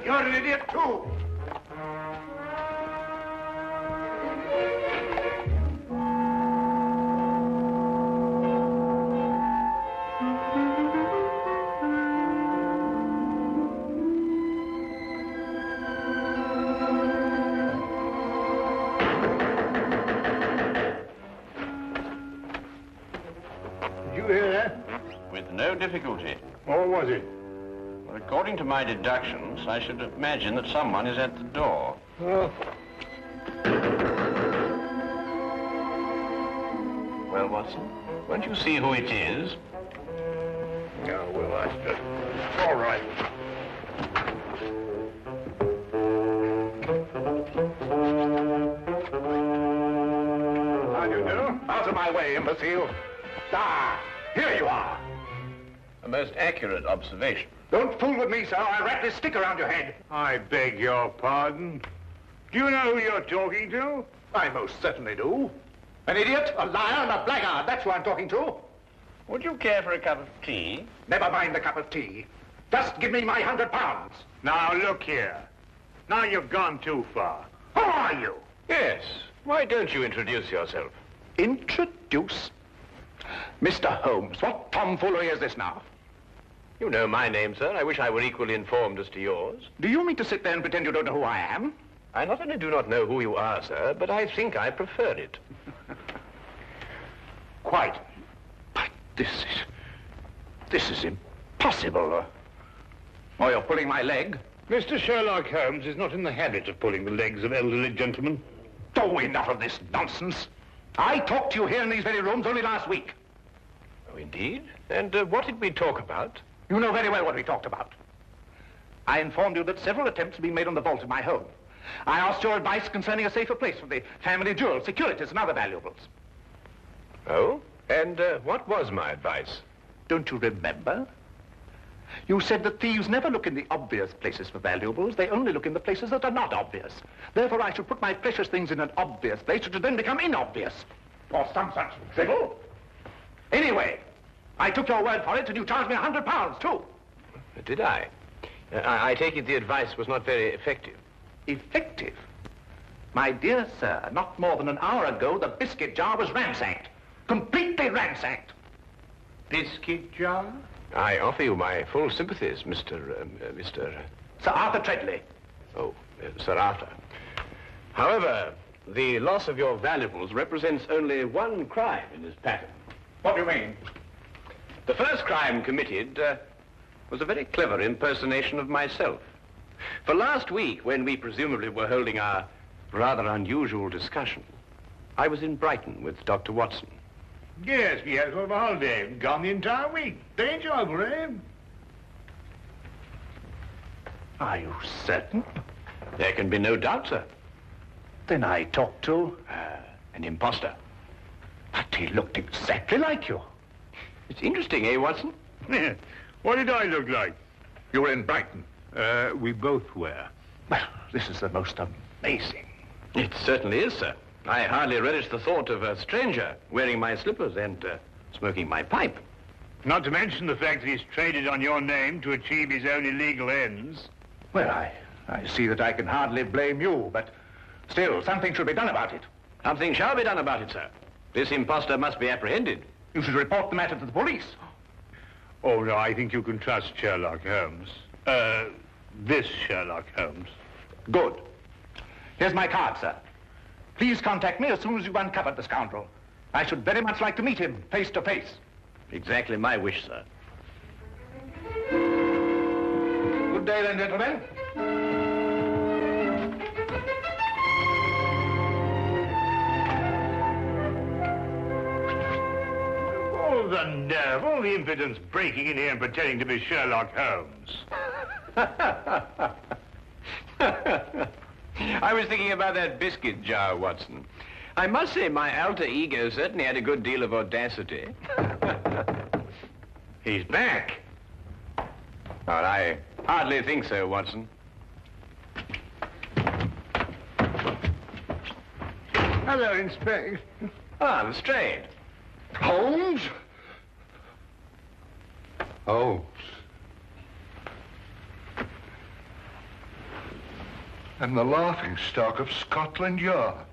You're an idiot, too. Did you hear that? With no difficulty. What was it? Well, according to my deductions, I should imagine that someone is at the door. Oh. Well, Watson, won't you see who it is? Oh, well, that's just all right. How do you do? Out of my way, imbecile. Ah, here you are. A most accurate observation. Don't fool with me, sir. I'll wrap this stick around your head. I beg your pardon. Do you know who you're talking to? I most certainly do. An idiot, a liar, and a blackguard. That's who I'm talking to. Would you care for a cup of tea? Never mind the cup of tea. Just give me my £100. Now, look here. Now you've gone too far. Who are you? Yes. Why don't you introduce yourself? Introduce? Mr. Holmes, what tomfoolery is this now? You know my name, sir. I wish I were equally informed as to yours. Do you mean to sit there and pretend you don't know who I am? I not only do not know who you are, sir, but I think I prefer it. Quite. But this is impossible. Oh, you're pulling my leg? Mr. Sherlock Holmes is not in the habit of pulling the legs of elderly gentlemen. Oh, enough of this nonsense. I talked to you here in these very rooms only last week. Oh, indeed? And what did we talk about? You know very well what we talked about. I informed you that several attempts have been made on the vault of my home. I asked your advice concerning a safer place for the family jewels, securities, and other valuables. Oh? And what was my advice? Don't you remember? You said that thieves never look in the obvious places for valuables. They only look in the places that are not obvious. Therefore, I should put my precious things in an obvious place, which would then become inobvious. Or some such drivel. Anyway, I took your word for it, and you charged me £100, too. Did I? I take it the advice was not very effective. Effective? My dear sir, not more than an hour ago, the biscuit jar was ransacked. Completely ransacked. Biscuit jar? I offer you my full sympathies, Mr. Sir Arthur Treadley. Oh, Sir Arthur. However, the loss of your valuables represents only one crime in this pattern. What do you mean? The first crime committed was a very clever impersonation of myself. For last week, when we presumably were holding our rather unusual discussion, I was in Brighton with Dr. Watson. Yes, we had sort of a holiday. Gone the entire week. Very enjoyable, eh? Are you certain? There can be no doubt, sir. Then I talked to An imposter. But he looked exactly like you. It's interesting, eh, Watson? What did I look like? You were in Brighton. We both were. Well, this is the most amazing. It certainly is, sir. I hardly relish the thought of a stranger wearing my slippers and smoking my pipe. Not to mention the fact that he's traded on your name to achieve his own illegal ends. Well, I see that I can hardly blame you, but still, something should be done about it. Something shall be done about it, sir. This imposter must be apprehended. You should report the matter to the police. Oh, no, I think you can trust Sherlock Holmes. This Sherlock Holmes. Good. Here's my card, sir. Please contact me as soon as you've uncovered the scoundrel. I should very much like to meet him face to face. Exactly my wish, sir. Good day, then, gentlemen. Oh, the nerve, all the impudence breaking in here and pretending to be Sherlock Holmes. I was thinking about that biscuit jar, Watson. I must say my alter ego certainly had a good deal of audacity. He's back. Well, I hardly think so, Watson. Hello, Inspector. Ah, Lestrade. Holmes? Oh. I'm the laughing stock of Scotland Yard.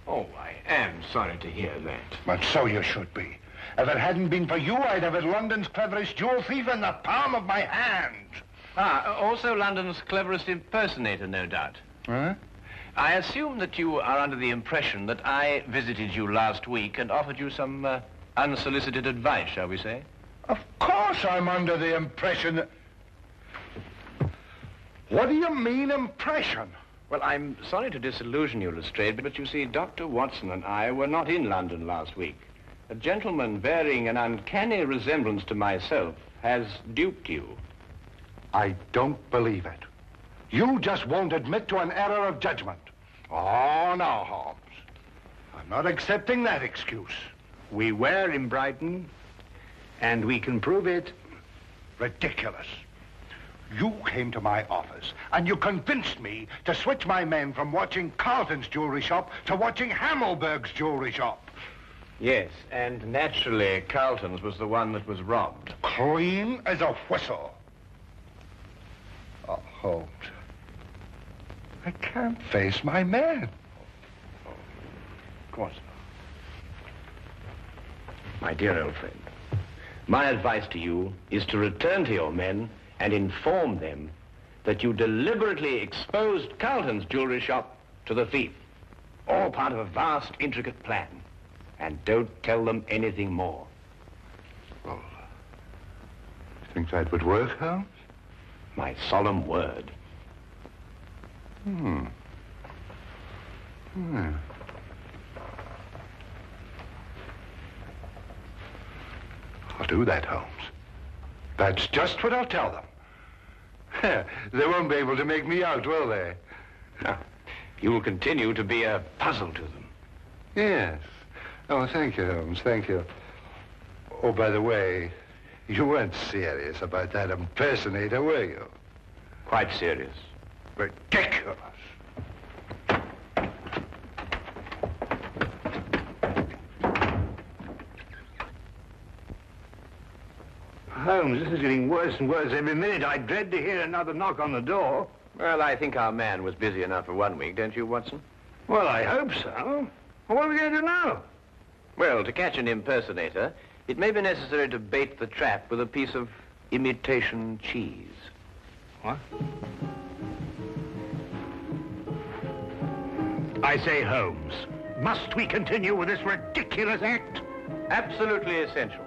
Oh, I am sorry to hear that. But so you should be. If it hadn't been for you, I'd have had London's cleverest jewel thief in the palm of my hand. Also London's cleverest impersonator, no doubt. Huh? I assume that you are under the impression that I visited you last week and offered you some unsolicited advice, shall we say? Of course I'm under the impression that... What do you mean, impression? Well, I'm sorry to disillusion you, Lestrade, but you see, Dr. Watson and I were not in London last week. A gentleman bearing an uncanny resemblance to myself has duped you. I don't believe it. You just won't admit to an error of judgment. Oh, no, Holmes. I'm not accepting that excuse. We were in Brighton, and we can prove it. Ridiculous. You came to my office, and you convinced me to switch my men from watching Carlton's jewelry shop to watching Hammelberg's jewelry shop. Yes, and naturally, Carlton's was the one that was robbed. Clean as a whistle. Oh, Holmes. I can't face my men. Of course not. My dear old friend, my advice to you is to return to your men and inform them that you deliberately exposed Carlton's jewelry shop to the thief. All part of a vast, intricate plan. And don't tell them anything more. Well, you think that would work, Holmes? My solemn word. I'll do that, Holmes. That's just what I'll tell them. They won't be able to make me out, will they? You will continue to be a puzzle to them. Yes. Oh, thank you, Holmes, thank you. Oh, by the way, you weren't serious about that impersonator, were you? Quite serious. Ridiculous. Holmes, this is getting worse and worse every minute. I dread to hear another knock on the door. Well, I think our man was busy enough for 1 week, don't you, Watson? Well, I hope so. Well, what are we going to do now? Well, to catch an impersonator, it may be necessary to bait the trap with a piece of imitation cheese. What? I say, Holmes, must we continue with this ridiculous act? Absolutely essential.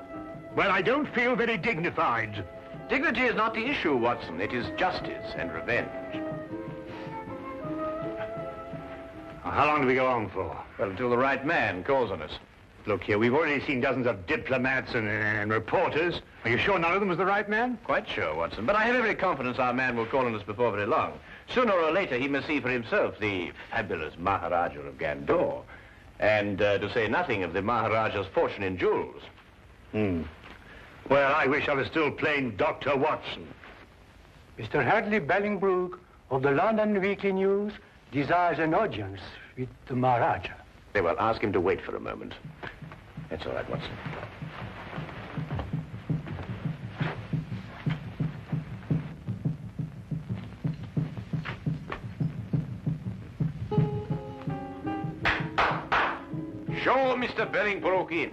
Well, I don't feel very dignified. Dignity is not the issue, Watson. It is justice and revenge. How long do we go on for? Well, until the right man calls on us. Look here, we've already seen dozens of diplomats and reporters. Are you sure none of them was the right man? Quite sure, Watson. But I have every confidence our man will call on us before very long. Sooner or later, he must see for himself the fabulous Maharaja of Gandor. And to say nothing of the Maharaja's fortune in jewels. Well, I wish I was still plain Dr. Watson. Mr. Hadley Bellingbrook of the London Weekly News desires an audience with the Maharaja. Very well, ask him to wait for a moment. That's all right, Watson. Show Mr. Bellingbrook in.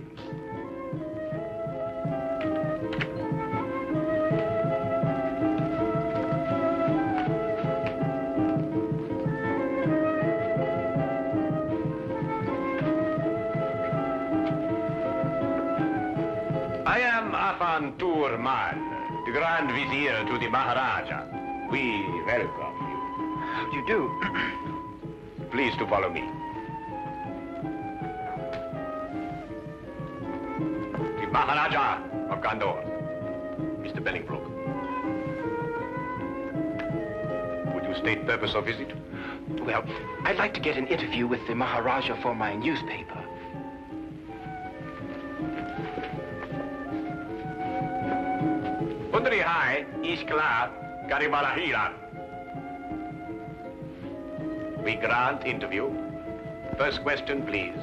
I am Afan Turman, the Grand Vizier to the Maharaja. We welcome you. How do you do? Please to follow me. The Maharaja of Gandor, Mr. Bellingbrook. Would you state purpose of visit? Well, I'd like to get an interview with the Maharaja for my newspaper. Pundri Hai, Iskla, Karibalahira. We grant interview. First question, please.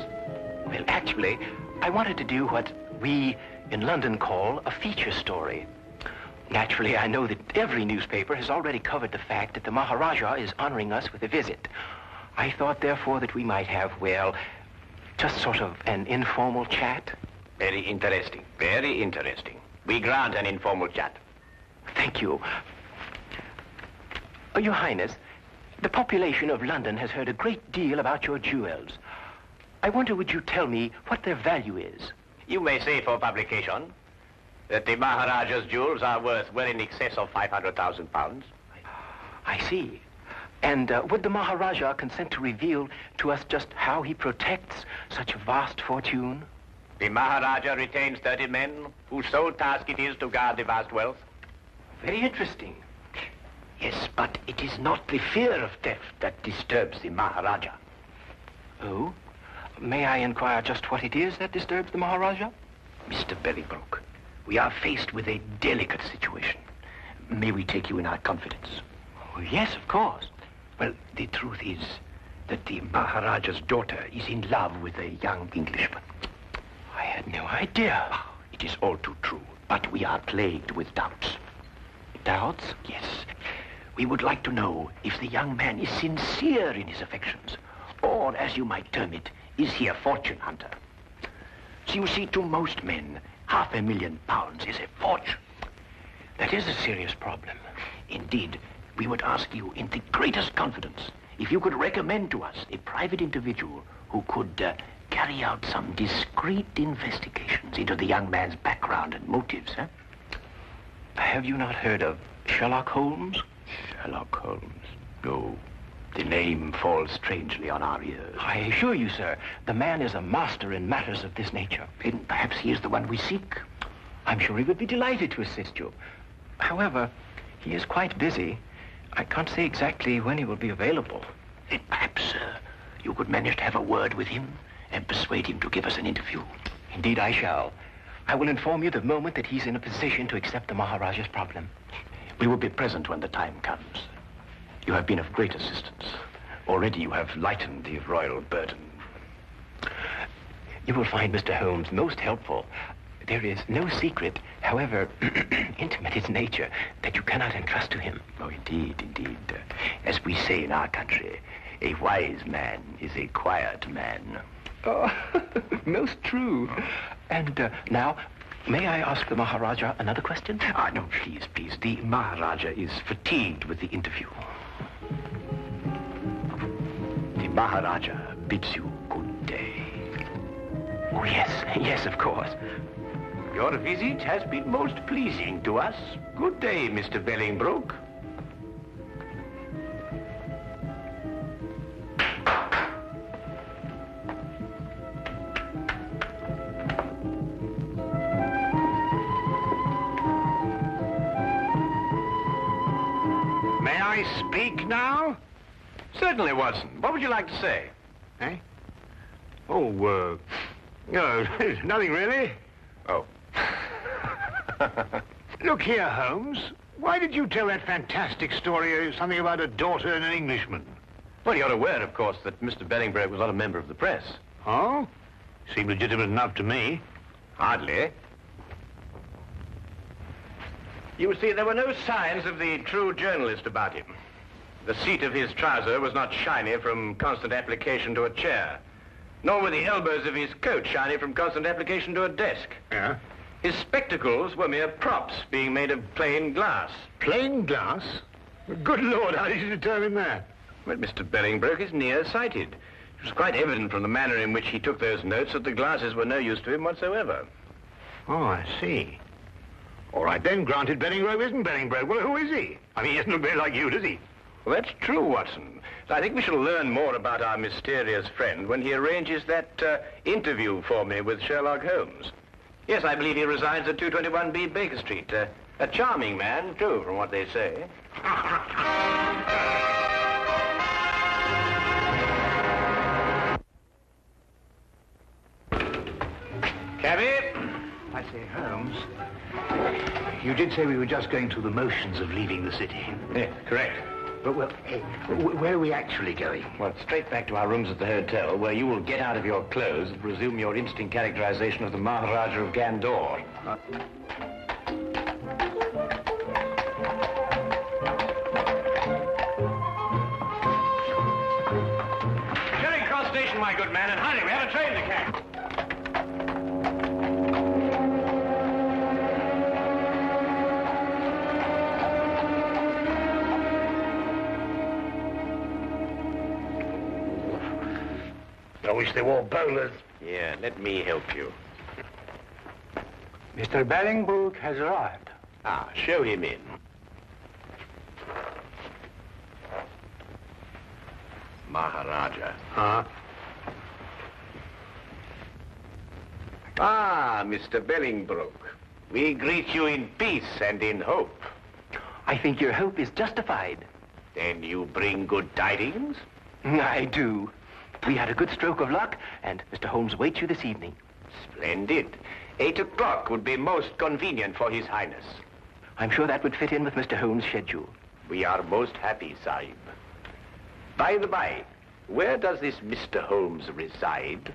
Well, actually, I wanted to do what we in London call a feature story. Naturally, I know that every newspaper has already covered the fact that the Maharaja is honoring us with a visit. I thought, therefore, that we might have, well, just sort of an informal chat. Very interesting. Very interesting. We grant an informal chat. Thank you. Your Highness, the population of London has heard a great deal about your jewels. I wonder, would you tell me what their value is? You may say for publication that the Maharaja's jewels are worth well in excess of £500,000. I see. And would the Maharaja consent to reveal to us just how he protects such a vast fortune? The Maharaja retains 30 men whose sole task it is to guard the vast wealth. Very interesting. Yes, but it is not the fear of theft that disturbs the Maharaja. Oh? May I inquire just what it is that disturbs the Maharaja? Mr. Bolingbroke, we are faced with a delicate situation. May we take you in our confidence? Oh, yes, of course. Well, the truth is that the Maharaja's daughter is in love with a young Englishman. I had no idea. It is all too true, but we are plagued with doubts. Doubts? Yes. We would like to know if the young man is sincere in his affections, or, as you might term it, is he a fortune hunter? So you see, to most men, £500,000 is a fortune. That is a serious problem. Indeed, we would ask you in the greatest confidence if you could recommend to us a private individual who could carry out some discreet investigations into the young man's background and motives, eh? Have you not heard of Sherlock Holmes? Sherlock Holmes? No. The name falls strangely on our ears. I assure you, sir, the man is a master in matters of this nature. Then perhaps he is the one we seek. I'm sure he would be delighted to assist you. However, he is quite busy. I can't say exactly when he will be available. Then perhaps, you could manage to have a word with him and persuade him to give us an interview. Indeed, I shall. I will inform you the moment that he's in a position to accept the Maharaja's problem. We will be present when the time comes. You have been of great assistance. Already you have lightened the royal burden. You will find Mr. Holmes most helpful. There is no secret, however intimate its nature, that you cannot entrust to him. Oh, indeed, indeed. As we say in our country, a wise man is a quiet man. Oh, most true. And now, may I ask the Maharaja another question? No, please, please. The Maharaja is fatigued with the interview. The Maharaja bids you good day. Oh, yes, yes, of course. Your visit has been most pleasing to us. Good day, Mr. Bolingbroke. May I speak now? Certainly, Watson. What would you like to say? Eh? Oh, no, nothing really. Oh. Look here, Holmes. Why did you tell that fantastic story, something about a daughter and an Englishman? Well, you're aware, of course, that Mr. Bolingbroke was not a member of the press. Oh? Seemed legitimate enough to me. Hardly. You see, there were no signs of the true journalist about him. The seat of his trouser was not shiny from constant application to a chair, nor were the elbows of his coat shiny from constant application to a desk. Yeah? His spectacles were mere props being made of plain glass. Plain glass? Good Lord, how did you determine that? Well, Mr. Bolingbroke is nearsighted. It was quite evident from the manner in which he took those notes that the glasses were no use to him whatsoever. Oh, I see. All right, then, granted Bolingbroke isn't Bolingbroke. Well, who is he? I mean, he doesn't look very like you, does he? Well, that's true, Watson. I think we shall learn more about our mysterious friend when he arranges that interview for me with Sherlock Holmes. Yes, I believe he resides at 221B Baker Street. A charming man, too, from what they say. Cabby? I say, Holmes, you did say we were just going through the motions of leaving the city. Yes, correct. But, well, hey, where are we actually going? Well, straight back to our rooms at the hotel, where you will get out of your clothes and resume your instant characterization of the Maharaja of Gandor. Stand, my good man, and hurry. We have a train to catch. I wish they wore bowlers. Yeah, let me help you. Mr. Bellingbrook has arrived. Ah, show him in. Maharaja. Huh? Ah, Mr. Bellingbrook. We greet you in peace and in hope. I think your hope is justified. Then you bring good tidings? I do. We had a good stroke of luck, and Mr. Holmes waits you this evening. Splendid. 8 o'clock would be most convenient for His Highness. I'm sure that would fit in with Mr. Holmes' schedule. We are most happy, Sahib. By the by, where does this Mr. Holmes reside?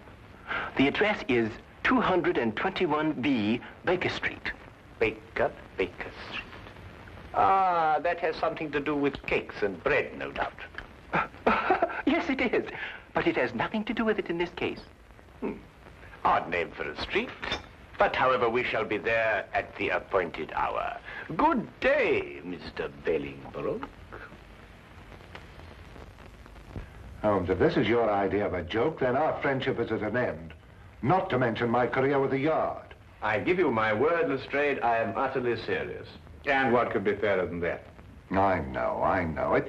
The address is 221B Baker Street. Baker Street. Ah, that has something to do with cakes and bread, no doubt. Yes, it is. But it has nothing to do with it in this case. Odd name for a street. But, however, we shall be there at the appointed hour. Good day, Mr. Bellingbrook. Holmes, if this is your idea of a joke, then our friendship is at an end. Not to mention my career with the Yard. I give you my word, Lestrade, I am utterly serious. And what could be fairer than that? I know.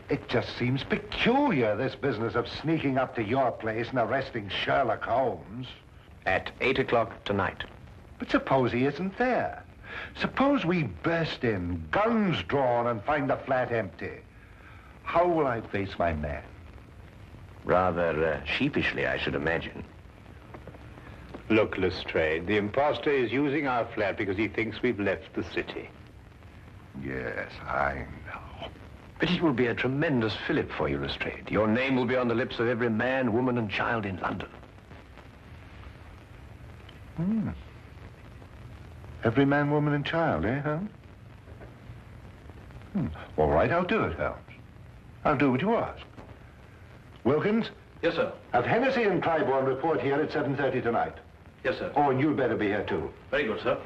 It just seems peculiar, this business of sneaking up to your place and arresting Sherlock Holmes. At 8 o'clock tonight. But suppose he isn't there. Suppose we burst in, guns drawn, and find the flat empty. How will I face my man? Rather sheepishly, I should imagine. Look, Lestrade, the imposter is using our flat because he thinks we've left the city. Yes, I know. But it will be a tremendous fillip for you, Lestrade. Your name will be on the lips of every man, woman, and child in London. Every man, woman, and child, eh, Holmes? All right, I'll do it, Holmes. I'll do what you ask. Wilkins? Yes, sir. Have Hennessy and Clybourne report here at 7:30 tonight. Yes, sir. Oh, and you'd better be here, too. Very good, sir.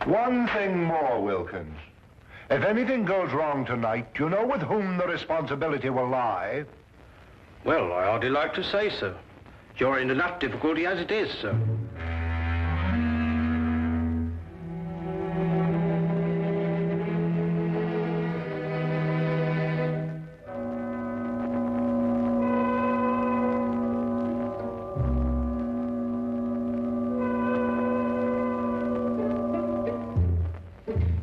One thing more, Wilkins. If anything goes wrong tonight, you know with whom the responsibility will lie? Well, I hardly like to say so. You're in enough difficulty as it is, sir.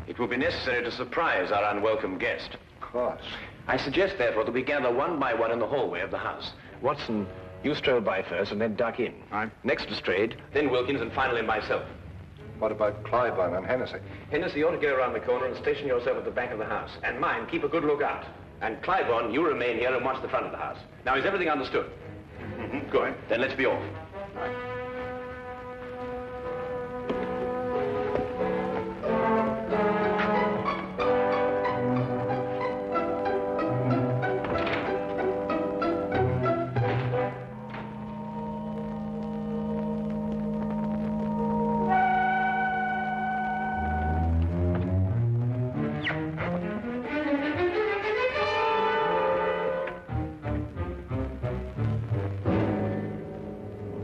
It will be necessary to surprise our unwelcome guest. Of course. I suggest, therefore, that we gather one by one in the hallway of the house. Watson, you stroll by first and then duck in. Right. Next Lestrade, then Wilkins, and finally myself. What about Clybourne and Hennessy? Hennessy, you ought to go around the corner and station yourself at the back of the house. And mind, keep a good lookout. And Clybourne, you remain here and watch the front of the house. Now, is everything understood? Good. Then let's be off.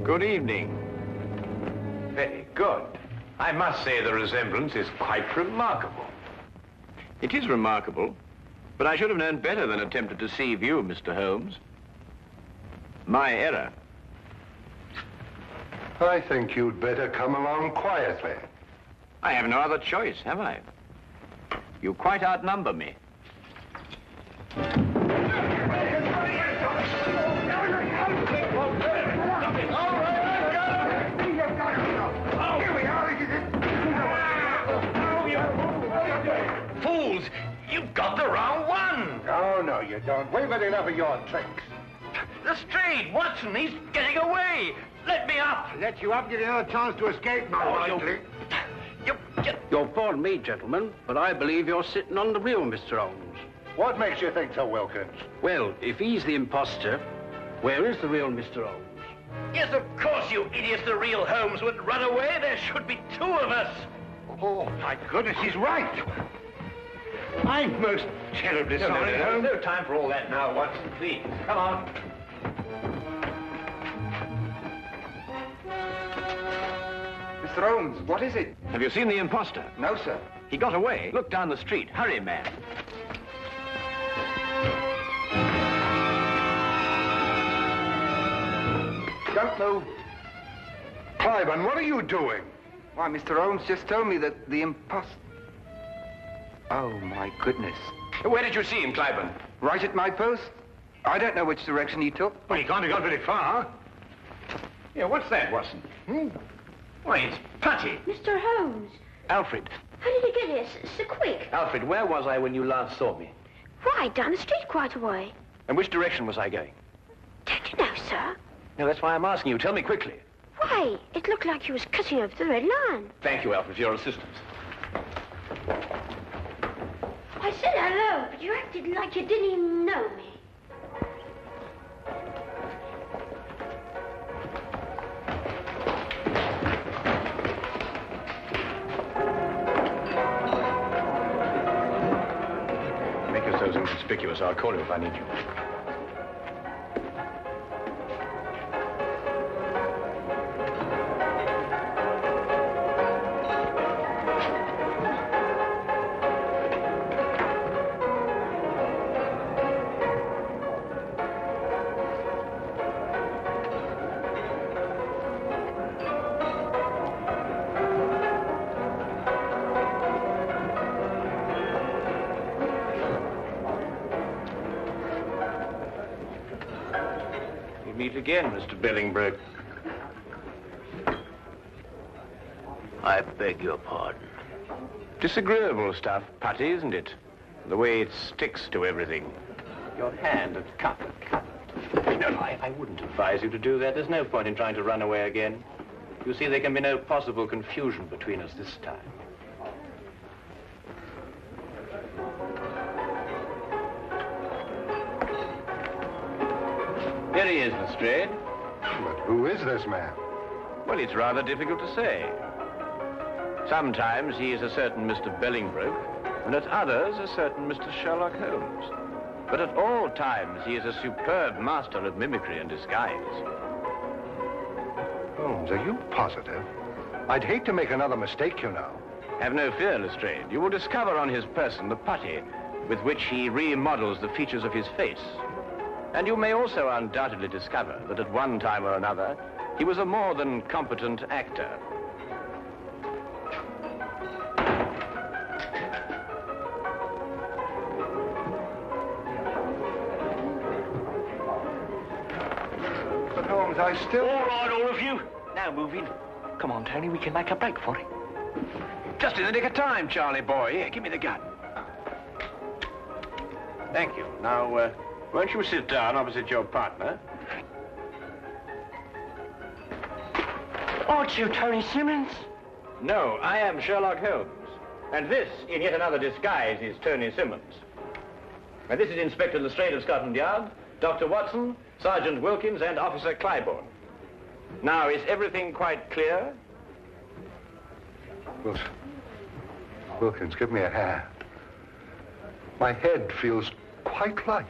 Good evening. Very good. I must say the resemblance is quite remarkable. It is remarkable, but I should have known better than attempt to deceive you, Mr. Holmes. My error. I think you'd better come along quietly. I have no other choice, have I? You quite outnumber me. Fools! You've got the wrong one! Oh, no, you don't. We've had enough of your tricks. Lestrade, Watson, he's getting away! Let me up! Let you up, give you another chance to escape, You'll pardon me, gentlemen, but I believe you're sitting on the real Mr. Holmes. What makes you think so, Wilkins? Well, if he's the imposter, Where is the real Mr. Holmes? Yes, of course, you idiots. The real Holmes would run away. There should be two of us. Oh, my goodness, he's right. I'm most terribly sorry, Holmes. No time for all that now, Watson. Please, come on. Mr. Holmes, what is it? Have you seen the imposter? No, sir. He got away. Look down the street. Hurry, man. Don't move. Cliburn, what are you doing? Why, Mr. Holmes just told me that the imposter... Oh, my goodness. Where did you see him, Cliburn? Right at my post. I don't know which direction he took. Well, he can't have gone very far. Yeah, what's that, Watson? Why, it's Putty. Mr. Holmes, Alfred. how did you get here so quick? Alfred, where was I when you last saw me? Right, down the street quite a way. And which direction was I going? Don't you know, sir? No, that's why I'm asking you. Tell me quickly. Why, it looked like you was cutting over the red line. Thank you, Alfred, for your assistance. I said hello, but you acted like you didn't even know me. Make yourselves inconspicuous. I'll call you if I need you. Meet again, Mr. Billingbroke. I beg your pardon. Disagreeable stuff, Putty, isn't it? The way it sticks to everything. Your hand at cup. No, I wouldn't advise you to do that. There's no point in trying to run away again. You see, there can be no possible confusion between us this time. Here he is, Lestrade. But who is this man? Well, it's rather difficult to say. Sometimes he is a certain Mr. Billingbroke, and at others a certain Mr. Sherlock Holmes. But at all times he is a superb master of mimicry and disguise. Holmes, are you positive? I'd hate to make another mistake, you know. Have no fear, Lestrade. You will discover on his person the putty with which he remodels the features of his face. And you may also undoubtedly discover that at one time or another, he was a more than competent actor. But Holmes, I still... All right, all of you. Now move in. Come on, Tony, we can make a break for it. Just in the nick of time, Charlie boy. Here, give me the gun. Thank you. Now, won't you sit down opposite your partner? Aren't you Tony Simmons? No, I am Sherlock Holmes. And this, in yet another disguise, is Tony Simmons. And this is Inspector Lestrade of Scotland Yard, Dr. Watson, Sergeant Wilkins, and Officer Cliburn. Now, is everything quite clear? Wilkins, give me a hand. My head feels quite light.